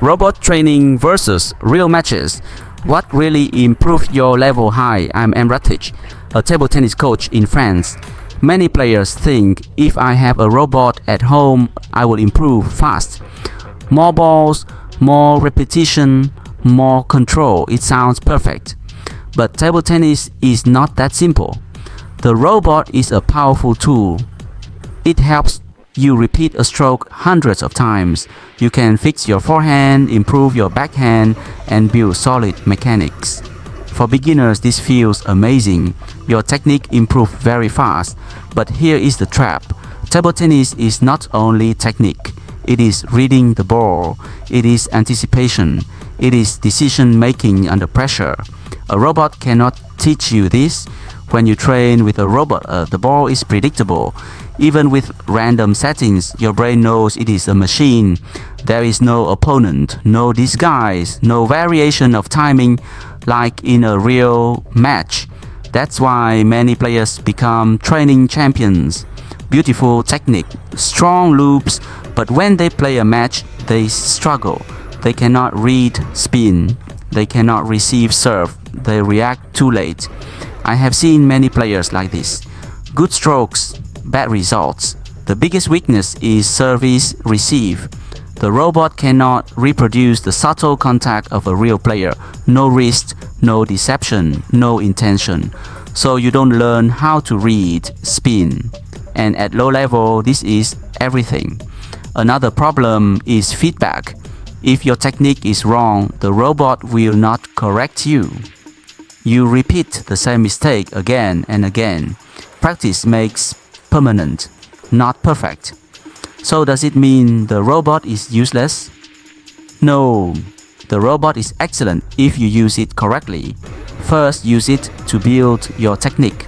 Robot training versus real matches. What really improved your level? Hi, I'm Emratich, a table tennis coach in France. Many players think if I have a robot at home, I will improve fast. More balls, more repetition, more control. It sounds perfect. But table tennis is not that simple. The robot is a powerful tool. It helps you repeat a stroke hundreds of times. You can fix your forehand, improve your backhand, and build solid mechanics. For beginners, this feels amazing. Your technique improves very fast. But here is the trap. Table tennis is not only technique. It is reading the ball. It is anticipation. It is decision making under pressure. A robot cannot teach you this. When you train with a robot, the ball is predictable. Even with random settings, your brain knows it is a machine. There is no opponent, no disguise, no variation of timing like in a real match. That's why many players become training champions. Beautiful technique, strong loops, but when they play a match, they struggle. They cannot read spin. They cannot receive serve. They react too late. I have seen many players like this. Good strokes, bad results. The biggest weakness is service receive. The robot cannot reproduce the subtle contact of a real player. No wrist, no deception, no intention. So you don't learn how to read spin. And at low level, this is everything. Another problem is feedback. If your technique is wrong, the robot will not correct you. You repeat the same mistake again and again. Practice makes permanent, not perfect. So does it mean the robot is useless? No, the robot is excellent if you use it correctly. First, use it to build your technique.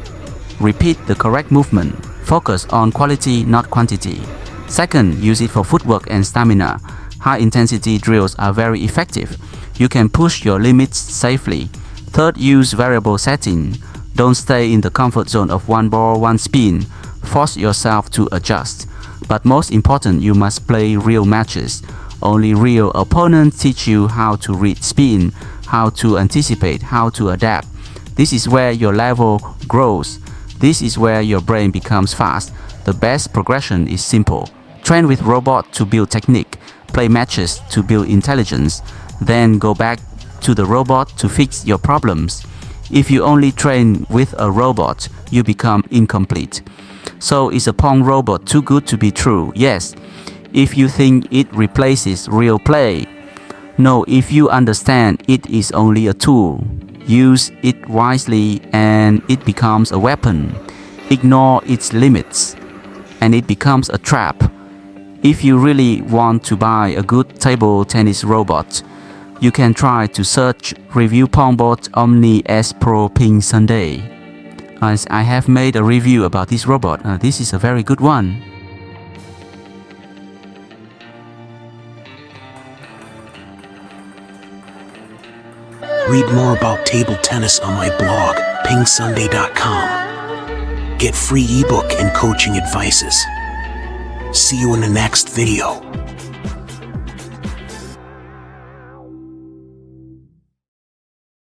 Repeat the correct movement. Focus on quality, not quantity. Second, use it for footwork and stamina. High-intensity drills are very effective. You can push your limits safely. Third, use variable setting. Don't stay in the comfort zone of one ball, one spin. Force yourself to adjust. But most important, you must play real matches. Only real opponents teach you how to read spin, how to anticipate, how to adapt. This is where your level grows. This is where your brain becomes fast. The best progression is simple. Train with robot to build technique. Play matches to build intelligence. Then go back to the robot to fix your problems. If you only train with a robot, you become incomplete. So is a Pong robot too good to be true? Yes, if you think it replaces real play. No, if you understand it is only a tool. Use it wisely and it becomes a weapon. Ignore its limits and it becomes a trap. If you really want to buy a good table tennis robot, you can try to search review PongBot Omni S Pro PingSunday. As I have made a review about this robot. This is a very good one. Read more about table tennis on my blog, PingSunday.com. Get free ebook and coaching advices. See you in the next video.